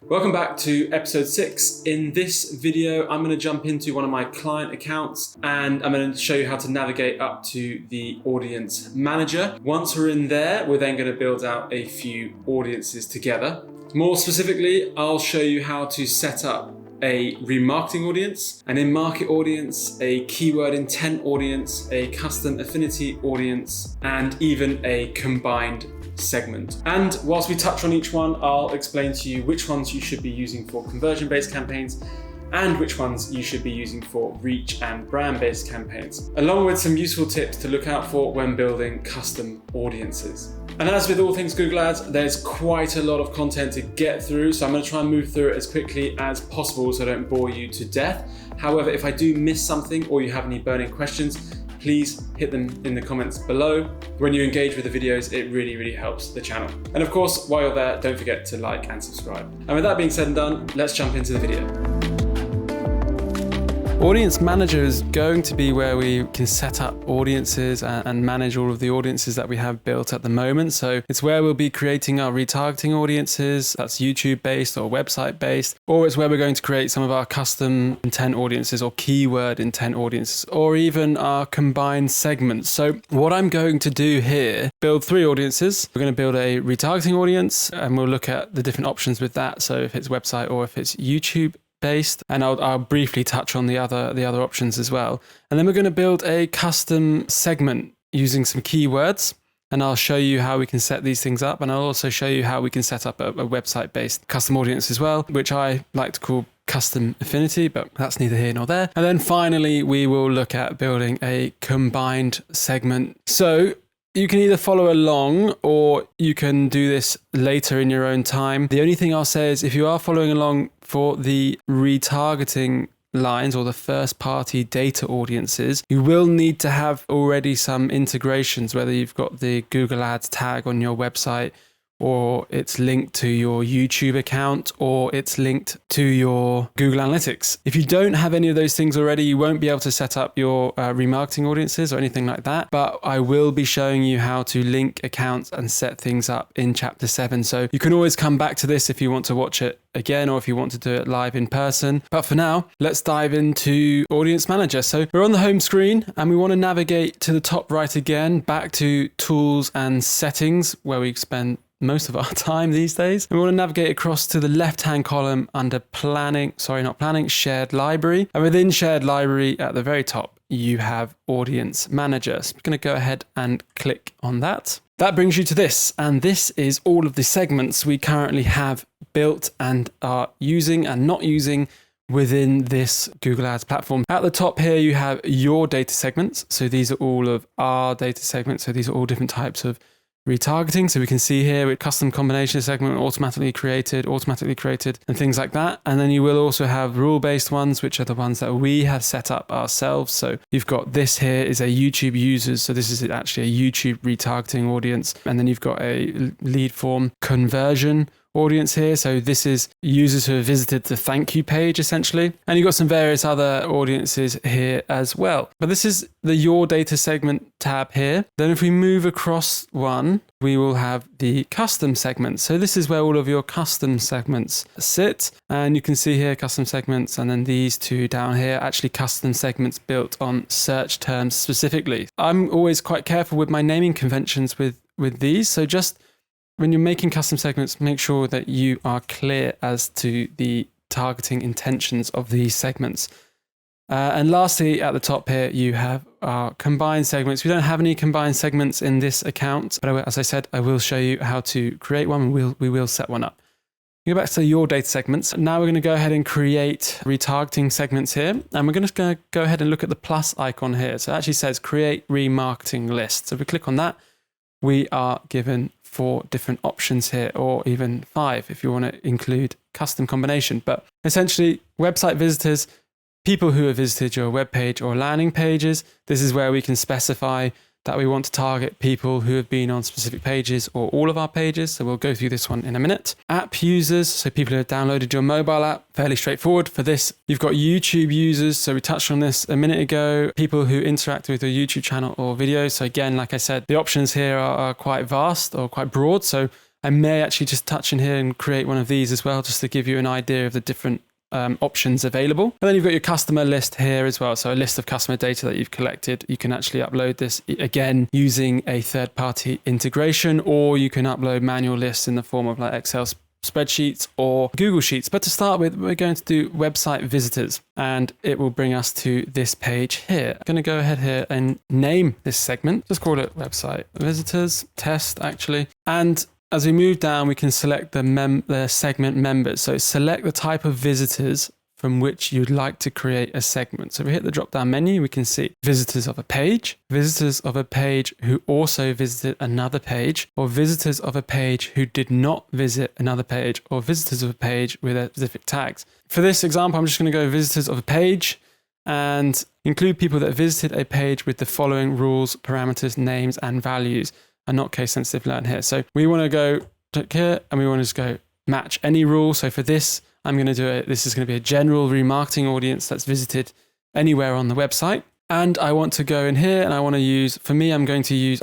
Welcome back to episode 6. In this video, I'm going to jump into one of my client accounts and I'm going to show you how to navigate up to the audience manager. Once we're in there, we're then going to build out a few audiences together. More specifically, I'll show you how to set up a remarketing audience, an in-market audience, a keyword intent audience, a custom affinity audience, and even a combined segment. And whilst we touch on each one, I'll explain to you which ones you should be using for conversion-based campaigns and which ones you should be using for reach and brand-based campaigns, along with some useful tips to look out for when building custom audiences. And as with all things Google Ads, there's quite a lot of content to get through, so I'm going to try and move through it as quickly as possible so I don't bore you to death. However, if I do miss something or you have any burning questions, please hit them in the comments below. When you engage with the videos, it really helps the channel. And of course, while you're there, don't forget to like and subscribe. And with that being said and done, let's jump into the video. Audience Manager is going to be where we can set up audiences and manage all of the audiences that we have built at the moment. So it's where we'll be creating our retargeting audiences, that's YouTube based or website based, or it's where we're going to create some of our custom intent audiences or keyword intent audiences, or even our combined segments. So what I'm going to do here, build 3 audiences. We're going to build a retargeting audience and we'll look at the different options with that. So if it's website or if it's YouTube based, and I'll briefly touch on the other options as well. And then we're going to build a custom segment using some keywords, and I'll show you how we can set these things up, and I'll also show you how we can set up a website based custom audience as well, which I like to call custom affinity, but that's neither here nor there. And then finally we will look at building a combined segment. So you can either follow along or you can do this later in your own time. The only thing I'll say is if you are following along for the retargeting lines or the first party data audiences, you will need to have already some integrations, whether you've got the Google Ads tag on your website, or it's linked to your YouTube account, or it's linked to your Google Analytics. If you don't have any of those things already, you won't be able to set up your remarketing audiences or anything like that. But I will be showing you how to link accounts and set things up in chapter 7. So you can always come back to this if you want to watch it again, or if you want to do it live in person. But for now, let's dive into Audience Manager. So we're on the home screen and we want to navigate to the top right again, back to Tools and Settings, where we spend most of our time these days. We want to navigate across to the left-hand column under Shared Library. And within Shared Library at the very top, you have Audience Manager. So I'm going to go ahead and click on that. That brings you to this, and this is all of the segments we currently have built and are using and not using within this Google Ads platform. At the top here, you have your data segments. So these are all of our data segments. So these are all different types of retargeting. So we can see here with custom combination segment automatically created, and things like that. And then you will also have rule-based ones, which are the ones that we have set up ourselves. So you've got this here is a YouTube users. So this is actually a YouTube retargeting audience. And then you've got a lead form conversion audience here. So this is users who have visited the thank you page essentially. And you've got some various other audiences here as well. But this is the Your Data Segment tab here. Then if we move across one, we will have the custom segments. So this is where all of your custom segments sit. And you can see here custom segments, and then these two down here, actually custom segments built on search terms specifically. I'm always quite careful with my naming conventions with these. So just when you're making custom segments, make sure that you are clear as to the targeting intentions of these segments. And lastly, at the top here, you have our combined segments. We don't have any combined segments in this account, but as I said, I will show you how to create one. We will set one up. Go back to your data segments. Now we're going to go ahead and create retargeting segments here. And we're going to go ahead and look at the plus icon here. So it actually says create remarketing list. So if we click on that, we are given 4 different options here, or even 5 if you want to include custom combination. But essentially, website visitors, people who have visited your web page or landing pages. This is where we can specify that we want to target people who have been on specific pages or all of our pages. So we'll go through this one in a minute. App users, so people who have downloaded your mobile app, fairly straightforward. For this, you've got YouTube users. So we touched on this a minute ago, people who interact with your YouTube channel or videos. So again, like I said, the options here are quite vast or quite broad. So I may actually just touch in here and create one of these as well, just to give you an idea of the different options available. And then you've got your customer list here as well. So a list of customer data that you've collected. You can actually upload this again using a third-party integration, or you can upload manual lists in the form of like Excel spreadsheets or Google Sheets. But to start with, we're going to do website visitors, and it will bring us to this page here. I'm going to go ahead here and name this segment. Just call it website visitors test actually. And as we move down, we can select the segment members. So select the type of visitors from which you'd like to create a segment. So if we hit the drop-down menu, we can see visitors of a page who also visited another page, or visitors of a page who did not visit another page, or visitors of a page with specific tags. For this example, I'm just going to go visitors of a page and include people that visited a page with the following rules, parameters, names, and values. And not case sensitive learn here. So we want to go click here and we want to just go match any rule. So for this, I'm going to do it. This is going to be a general remarketing audience that's visited anywhere on the website. And I want to go in here and I want to use, for me, I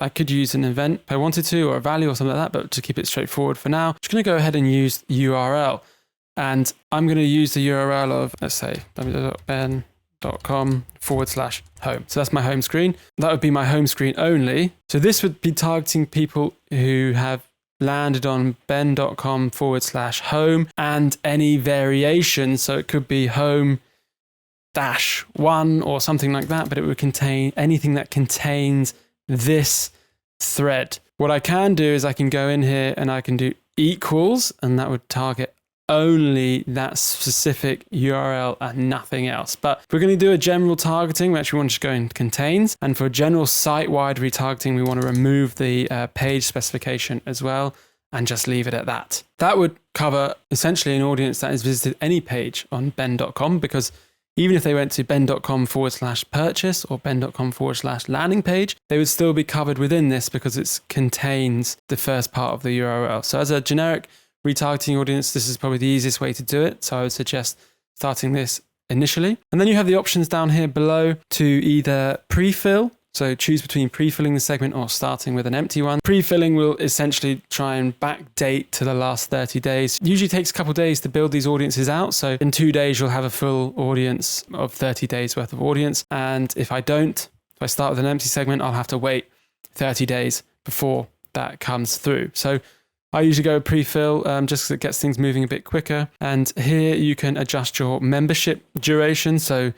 could use an event if I wanted to, or a value or something like that, but to keep it straightforward for now, I'm just going to go ahead and use URL. And I'm going to use the URL of, let's say, www.ben.com/home. So that's my home screen. That would be my home screen only. So this would be targeting people who have landed on ben.com/home and any variation. So it could be home -1 or something like that, but it would contain anything that contains this thread. What I can do is I can go in here and I can do equals, and that would target only that specific URL and nothing else. But if we're going to do a general targeting, we actually want to go in contains. And for a general site-wide retargeting, we want to remove the page specification as well and just leave it at that. That would cover essentially an audience that has visited any page on ben.com, because even if they went to ben.com/purchase or ben.com/landing page, they would still be covered within this because it contains the first part of the URL. So as a generic retargeting audience, this is probably the easiest way to do it. So I would suggest starting this initially. And then you have the options down here below to either pre-fill. So choose between pre-filling the segment or starting with an empty one. Pre-filling will essentially try and backdate to the last 30 days. Usually takes a couple of days to build these audiences out. So in 2 days, you'll have a full audience of 30 days worth of audience. And if I start with an empty segment, I'll have to wait 30 days before that comes through. So I usually go pre-fill just because it gets things moving a bit quicker. And here you can adjust your membership duration. So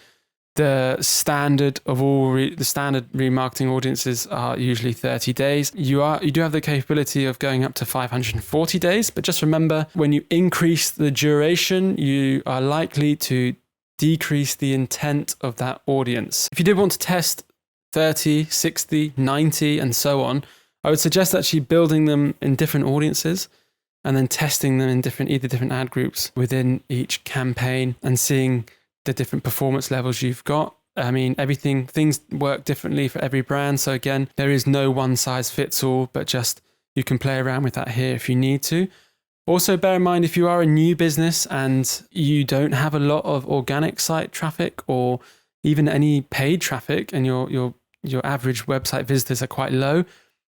the standard of the standard remarketing audiences are usually 30 days. You do have the capability of going up to 540 days, but just remember, when you increase the duration, you are likely to decrease the intent of that audience. If you did want to test 30, 60, 90, and so on, I would suggest actually building them in different audiences and then testing them in either different ad groups within each campaign and seeing the different performance levels you've got. I mean, things work differently for every brand. So again, there is no one size fits all, but just you can play around with that here if you need to. Also bear in mind, if you are a new business and you don't have a lot of organic site traffic or even any paid traffic, and your average website visitors are quite low,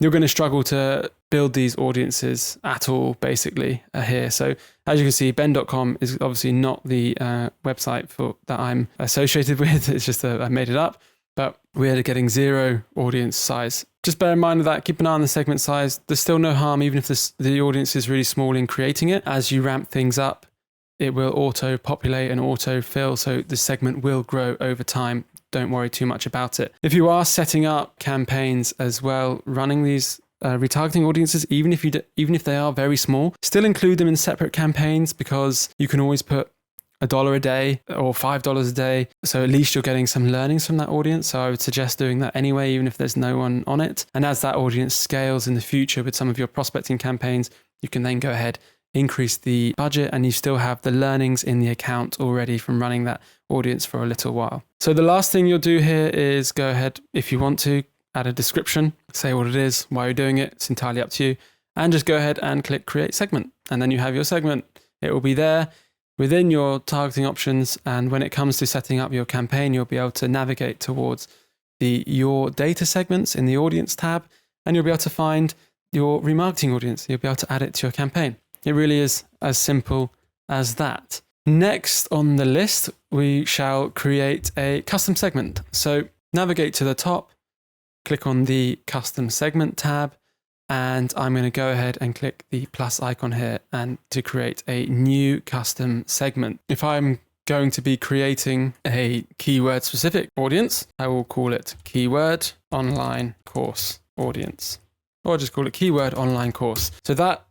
you're going to struggle to build these audiences at all, basically, here. So as you can see, ben.com is obviously not the website that I'm associated with. It's just I made it up, but we're getting 0 audience size. Just bear in mind that, keep an eye on the segment size. There's still no harm, even if the audience is really small, in creating it. As you ramp things up, it will auto-populate and auto-fill, so the segment will grow over time. Don't worry too much about it. If you are setting up campaigns as well, running these retargeting audiences, even if they are very small, still include them in separate campaigns, because you can always put $1 a day or $5 a day. So at least you're getting some learnings from that audience. So I would suggest doing that anyway, even if there's no one on it. And as that audience scales in the future with some of your prospecting campaigns, you can then go ahead, increase the budget, and you still have the learnings in the account already from running that audience for a little while. So the last thing you'll do here is go ahead, if you want to, add a description, say what it is, why you're doing it. It's entirely up to you. And just go ahead and click create segment. And then you have your segment. It will be there within your targeting options. And when it comes to setting up your campaign, you'll be able to navigate towards your data segments in the audience tab, and you'll be able to find your remarketing audience. You'll be able to add it to your campaign. It really is as simple as that. Next on the list, we shall create a custom segment. So navigate to the top, click on the custom segment tab, and I'm going to go ahead and click the plus icon here and to create a new custom segment. If I'm going to be creating a keyword specific audience, I will call it keyword online course audience, or just call it keyword online course. So that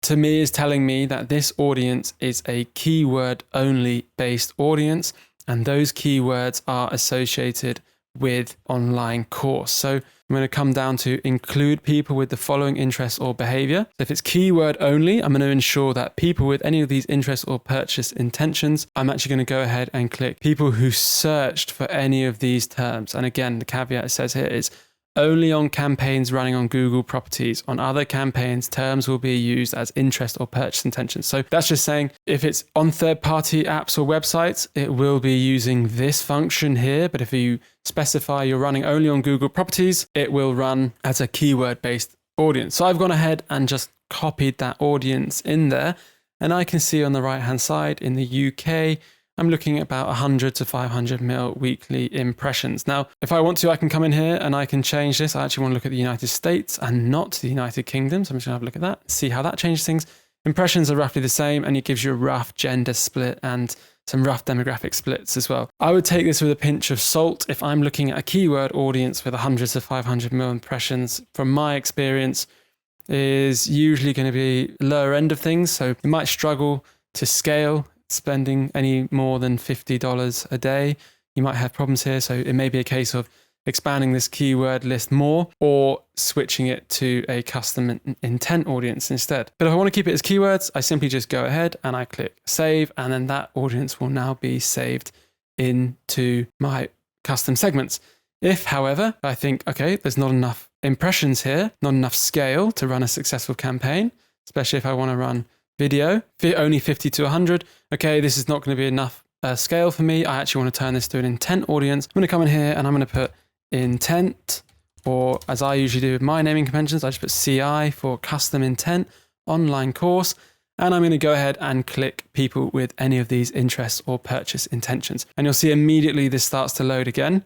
to me is telling me that this audience is a keyword only based audience, and those keywords are associated with online course. So I'm going to come down to include people with the following interests or behavior. So if it's keyword only, I'm going to ensure that people with any of these interests or purchase intentions, I'm actually going to go ahead and click people who searched for any of these terms. And again, the caveat it says here is only on campaigns running on Google properties. On other campaigns, terms will be used as interest or purchase intentions. So that's just saying if it's on third-party apps or websites, it will be using this function here. But if you specify you're running only on Google properties, it will run as a keyword-based audience. So I've gone ahead and just copied that audience in there. And I can see on the right-hand side in the UK, I'm looking at about 100 to 500 mil weekly impressions. Now, if I want to, I can come in here and I can change this. I actually want to look at the United States and not the United Kingdom. So I'm just gonna have a look at that, see how that changes things. Impressions are roughly the same, and it gives you a rough gender split and some rough demographic splits as well. I would take this with a pinch of salt. If I'm looking at a keyword audience with 100 to 500 mil impressions, from my experience, is usually going to be lower end of things. So it might struggle to scale, spending any more than $50 a day. You might have problems here. So it may be a case of expanding this keyword list more or switching it to a custom intent audience instead. But if I want to keep it as keywords, I simply just go ahead and I click save, and then that audience will now be saved into my custom segments. If, however, I think, okay, there's not enough impressions here, not enough scale to run a successful campaign, especially if I want to run video, only 50 to 100. Okay, this is not going to be enough scale for me. I actually want to turn this to an intent audience. I'm going to come in here and I'm going to put intent, or as I usually do with my naming conventions, I just put CI for custom intent online course. And I'm going to go ahead and click people with any of these interests or purchase intentions. And you'll see immediately this starts to load again.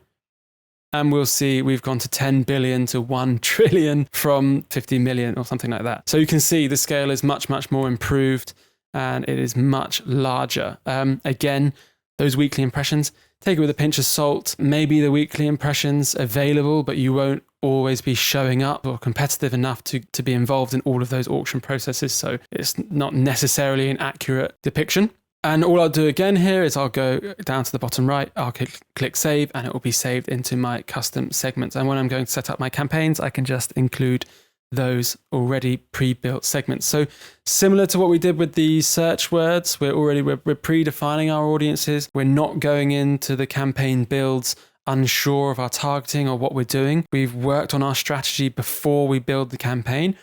And we'll see we've gone to 10 billion to 1 trillion from 50 million or something like that. So you can see the scale is much, much more improved and it is much larger. Again, those weekly impressions, take it with a pinch of salt. Maybe the weekly impressions available, but you won't always be showing up or competitive enough to be involved in all of those auction processes. So it's not necessarily an accurate depiction. And all I'll do again here is I'll go down to the bottom right, I'll click save, and it will be saved into my custom segments. And when I'm going to set up my campaigns, I can just include those already pre-built segments. So similar to what we did with the search words, we're predefining our audiences. We're not going into the campaign builds unsure of our targeting or what we're doing. We've worked on our strategy before we build the campaign.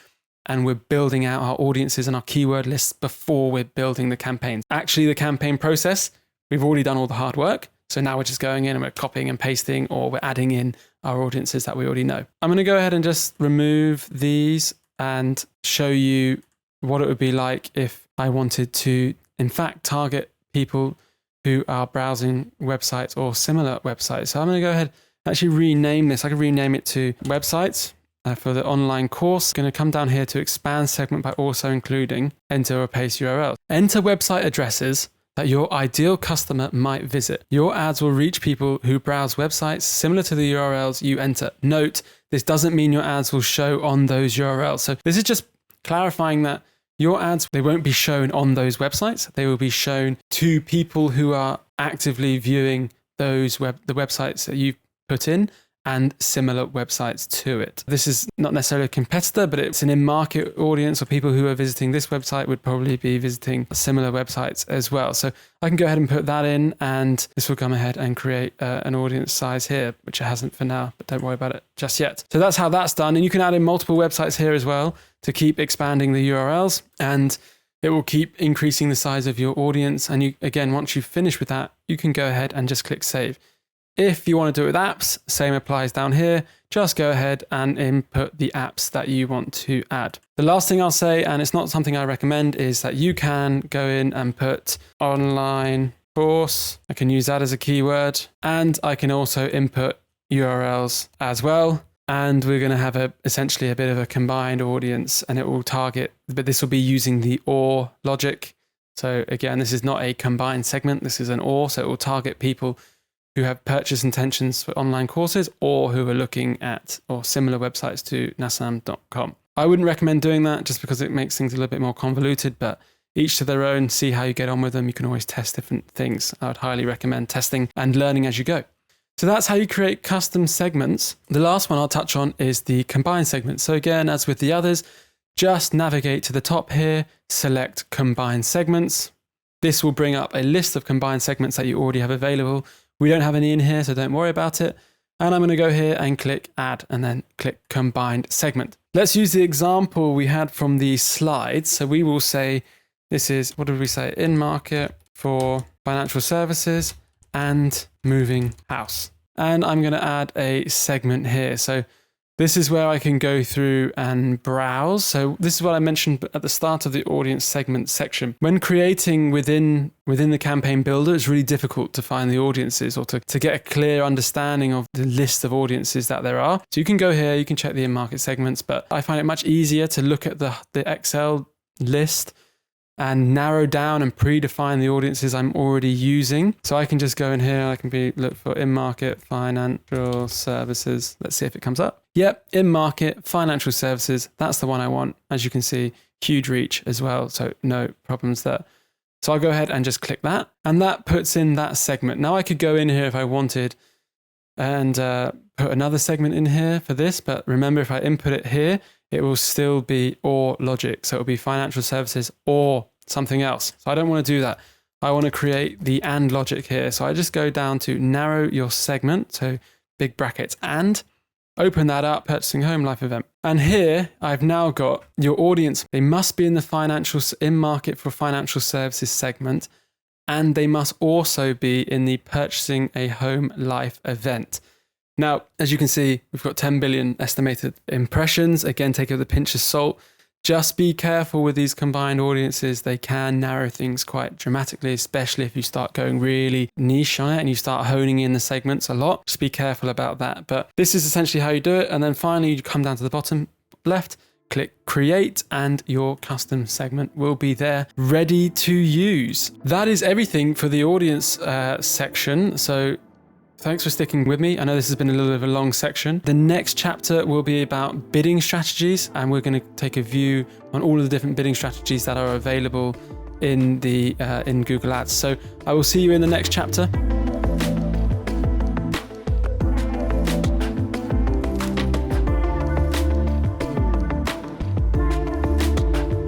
And we're building out our audiences and our keyword lists before we're building the campaigns. Actually, the campaign process, we've already done all the hard work. So now we're just going in and we're copying and pasting, or we're adding in our audiences that we already know. I'm going to go ahead and just remove these and show you what it would be like if I wanted to, in fact, target people who are browsing websites or similar websites. So I'm going to go ahead and actually rename this. I could rename it to websites. For the online course, I'm going to come down here to expand segment by also including enter or paste URLs. Enter website addresses that your ideal customer might visit. Your ads will reach people who browse websites similar to the URLs you enter. Note, this doesn't mean your ads will show on those URLs. So this is just clarifying that your ads, they won't be shown on those websites. They will be shown to people who are actively viewing the websites that you've put in, and similar websites to it. This is not necessarily a competitor, but it's an in-market audience, or people who are visiting this website would probably be visiting similar websites as well. So I can go ahead and put that in, and this will come ahead and create an audience size here, which it hasn't for now, but don't worry about it just yet. So that's how that's done. And you can add in multiple websites here as well to keep expanding the URLs, and it will keep increasing the size of your audience. And you, again, once you've finished with that, you can go ahead and just click save. If you want to do it with apps, same applies down here. Just go ahead and input the apps that you want to add. The last thing I'll say, and it's not something I recommend, is that you can go in and put online course. I can use that as a keyword, and I can also input URLs as well. And we're going to have essentially a bit of a combined audience, and it will target, but this will be using the OR logic. So again, this is not a combined segment. This is an OR, so it will target people who have purchase intentions for online courses or who are looking at or similar websites to nasam.com. I wouldn't recommend doing that just because it makes things a little bit more convoluted, but each to their own. See how you get on with them. You can always test different things. I would highly recommend testing and learning as you go. So that's how you create custom segments. The last one I'll touch on is the combined segment. So again, as with the others, just navigate to the top here, select combined segments. This will bring up a list of combined segments that you already have available. We don't have any in here, so don't worry about it. And I'm going to go here and click add and then click combined segment. Let's use the example we had from the slides. So we will say, this is, what did we say? In market for financial services and moving house. And I'm going to add a segment here. So this is where I can go through and browse. So this is what I mentioned at the start of the audience segment section. When creating within the campaign builder, it's really difficult to find the audiences or to get a clear understanding of the list of audiences that there are. So you can go here, you can check the in-market segments, but I find it much easier to look at the Excel list and narrow down and predefine the audiences I'm already using. So I can just go in here, I can look for in-market financial services. Let's see if it comes up. Yep, in-market financial services. That's the one I want. As you can see, huge reach as well. So no problems there. So I'll go ahead and just click that. And that puts in that segment. Now I could go in here if I wanted and put another segment in here for this. But remember, if I input it here, it will still be OR logic. So it'll be financial services or something else. So I don't want to do that. I want to create the AND logic here. So I just go down to narrow your segment. So big brackets and open that up, purchasing home life event. And here I've now got your audience. They must be in the in market for financial services segment. And they must also be in the purchasing a home life event. Now, as you can see, we've got 10 billion estimated impressions. Again, take it with a pinch of salt. Just be careful with these combined audiences. They can narrow things quite dramatically, especially if you start going really niche on it and you start honing in the segments a lot. Just be careful about that. But this is essentially how you do it. And then finally, you come down to the bottom left, click create, and your custom segment will be there ready to use. That is everything for the audience section. So thanks for sticking with me. I know this has been a little bit of a long section. The next chapter will be about bidding strategies, and we're going to take a view on all of the different bidding strategies that are available in Google Ads. So I will see you in the next chapter.